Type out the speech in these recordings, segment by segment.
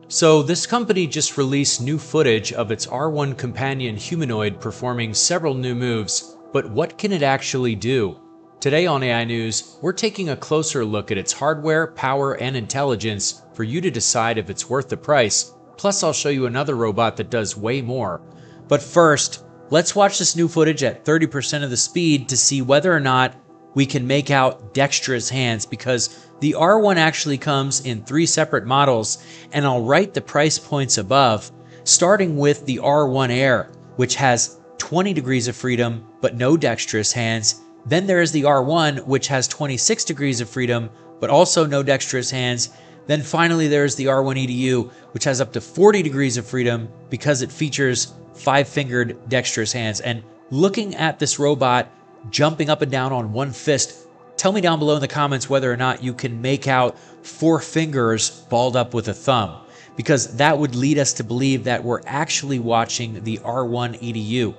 So this company just released new footage of its R1 companion humanoid performing several new moves, but what can it actually do? Today on AI News, we're taking a closer look at its hardware, power, and intelligence for you to decide if it's worth the price. Plus, I'll show you another robot that does way more. But first, let's watch this new footage at 30% of the speed to see whether or not we can make out dextrous hands, because the R1 actually comes in 3 separate models, and I'll write the price points above, starting with the R1 Air, which has 20 degrees of freedom but no dextrous hands. Then there is the R1, which has 26 degrees of freedom but also no dextrous hands. Then finally there's the R1 EDU, which has up to 40 degrees of freedom because it features 5-fingered dextrous hands. And looking at this robot jumping up and down on one fist, tell me down below in the comments whether or not you can make out 4 fingers balled up with a thumb, because that would lead us to believe that we're actually watching the R1 EDU.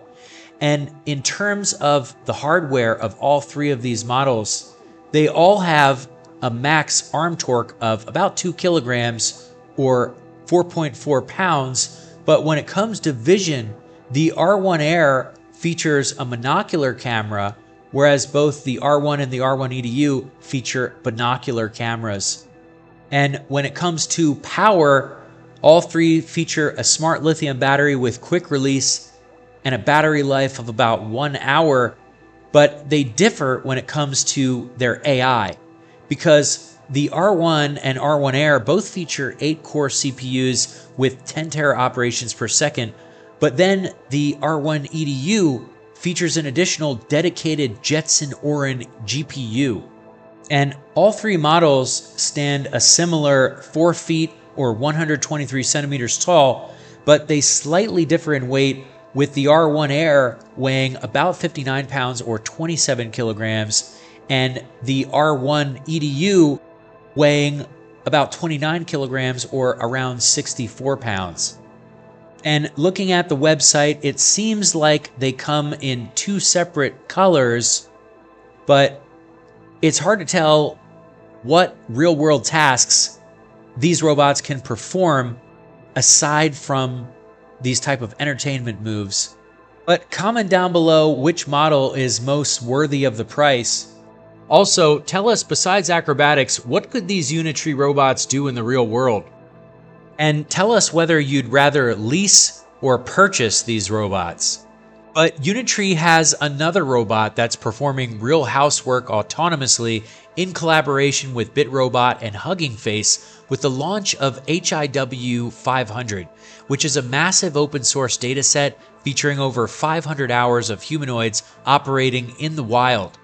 And in terms of the hardware of all 3 of these models, they all have a max arm torque of about 2 kilograms or 4.4 pounds. But when it comes to vision, the R1 Air features a monocular camera, whereas both the R1 and the R1 EDU feature binocular cameras. And when it comes to power, all 3 feature a smart lithium battery with quick release and a battery life of about 1 hour, but they differ when it comes to their AI, because the R1 and R1 Air both feature 8-core CPUs with 10 tera operations per second, but then the R1 EDU features an additional dedicated Jetson Orin GPU. And all 3 models stand a similar 4 feet or 123 centimeters tall, but they slightly differ in weight, with the R1 Air weighing about 59 pounds or 27 kilograms, and the R1 EDU weighing about 29 kilograms or around 64 pounds. And looking at the website, it seems like they come in 2 separate colors, but it's hard to tell what real-world tasks these robots can perform aside from these type of entertainment moves. But comment down below which model is most worthy of the price. Also, tell us, besides acrobatics, what could these Unitree robots do in the real world? And tell us whether you'd rather lease or purchase these robots. But Unitree has another robot that's performing real housework autonomously in collaboration with BitRobot and Hugging Face, with the launch of HIW 500, which is a massive open source dataset featuring over 500 hours of humanoids operating in the wild.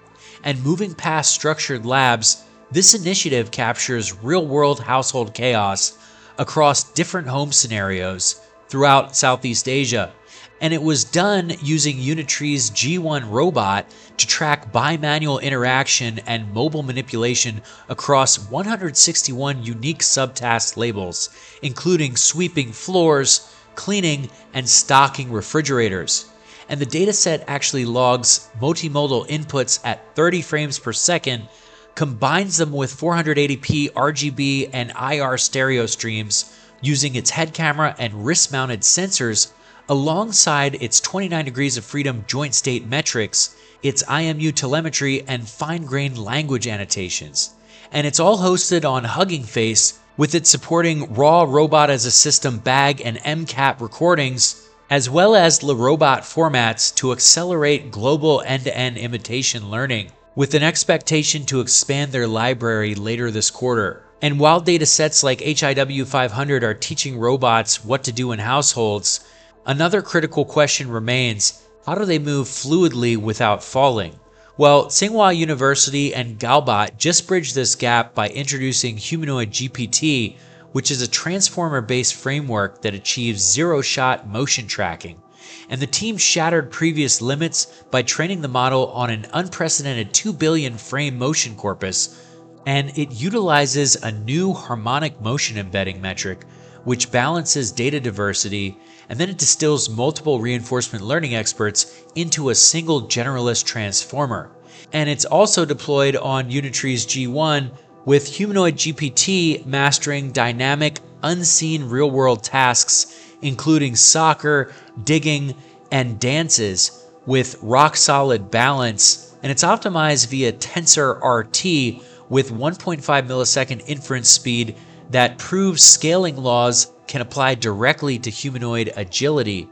And moving past structured labs, this initiative captures real-world household chaos across different home scenarios throughout Southeast Asia. And it was done using Unitree's G1 robot to track bimanual interaction and mobile manipulation across 161 unique subtask labels, including sweeping floors, cleaning, and stocking refrigerators. And the dataset actually logs multimodal inputs at 30 frames per second, combines them with 480p RGB and IR stereo streams using its head camera and wrist-mounted sensors, alongside its 29 degrees of freedom joint state metrics, its IMU telemetry, and fine-grained language annotations. And it's all hosted on Hugging Face, with it supporting raw robot as a system bag and MCAP recordings, as well as the robot formats to accelerate global end-to-end imitation learning, with an expectation to expand their library later this quarter. And while datasets like HIW 500 are teaching robots what to do in households, another critical question remains: how do they move fluidly without falling? Well, Tsinghua University and Galbot just bridged this gap by introducing Humanoid GPT, which is a transformer-based framework that achieves zero-shot motion tracking. And the team shattered previous limits by training the model on an unprecedented 2 billion frame motion corpus, and it utilizes a new harmonic motion embedding metric, which balances data diversity, and then it distills multiple reinforcement learning experts into a single generalist transformer. And it's also deployed on Unitree's G1, with Humanoid GPT mastering dynamic, unseen real-world tasks, including soccer, digging, and dances with rock-solid balance, and it's optimized via Tensor RT with 1.5 millisecond inference speed that proves scaling laws can apply directly to humanoid agility.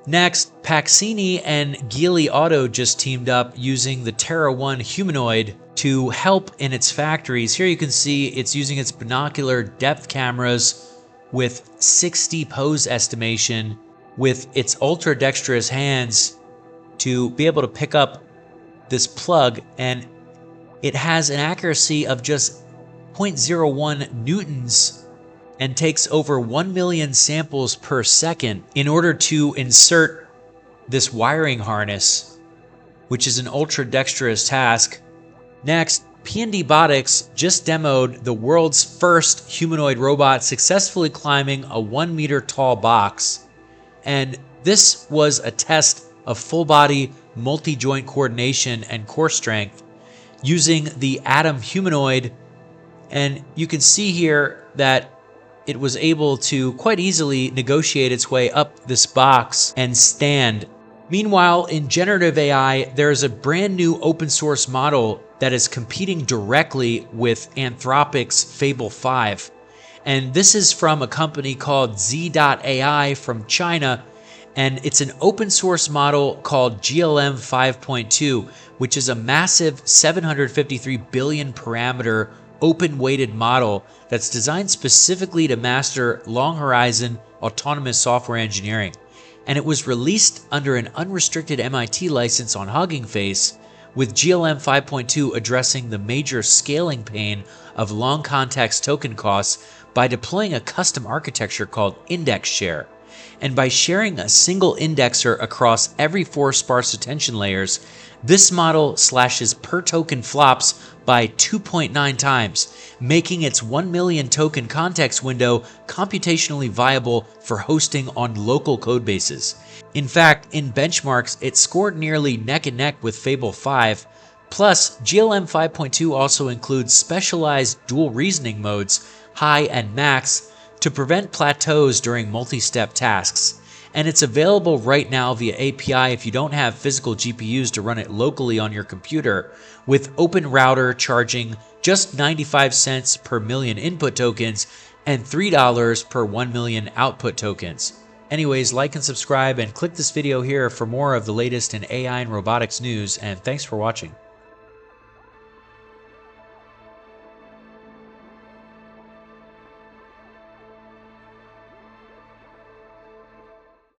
Next, Paxini and Geely Auto just teamed up using the Tora One humanoid to help in its factories. Here you can see it's using its binocular depth cameras with 60 pose estimation with its ultra-dexterous hands to be able to pick up this plug, and it has an accuracy of just 0.01 newtons and takes over 1 million samples per second in order to insert this wiring harness, which is an ultra-dexterous task. Next, PNDbotics just demoed the world's first humanoid robot successfully climbing a 1 meter tall box. And this was a test of full-body, multi-joint coordination and core strength using the Adam humanoid. And you can see here that it was able to quite easily negotiate its way up this box and stand. Meanwhile, in generative AI, there is a brand new open source model that is competing directly with Anthropic's Fable 5. And this is from a company called Z.ai from China. And it's an open source model called GLM 5.2, which is a massive 753 billion parameter open-weighted model that's designed specifically to master long-horizon autonomous software engineering. And it was released under an unrestricted MIT license on Hugging Face, with GLM 5.2 addressing the major scaling pain of long context token costs by deploying a custom architecture called index share. And by sharing a single indexer across every 4 sparse attention layers, this model slashes per token flops by 2.9 times, making its 1 million token context window computationally viable for hosting on local codebases. In fact, in benchmarks, it scored nearly neck and neck with Fable 5. Plus, GLM 5.2 also includes specialized dual reasoning modes, high and max, to prevent plateaus during multi-step tasks. And it's available right now via API if you don't have physical GPUs to run it locally on your computer, with Open Router charging just 95 cents per million input tokens and $3 per 1 million output tokens. Anyways, like and subscribe and click this video here for more of the latest in AI and robotics news, and thanks for watching.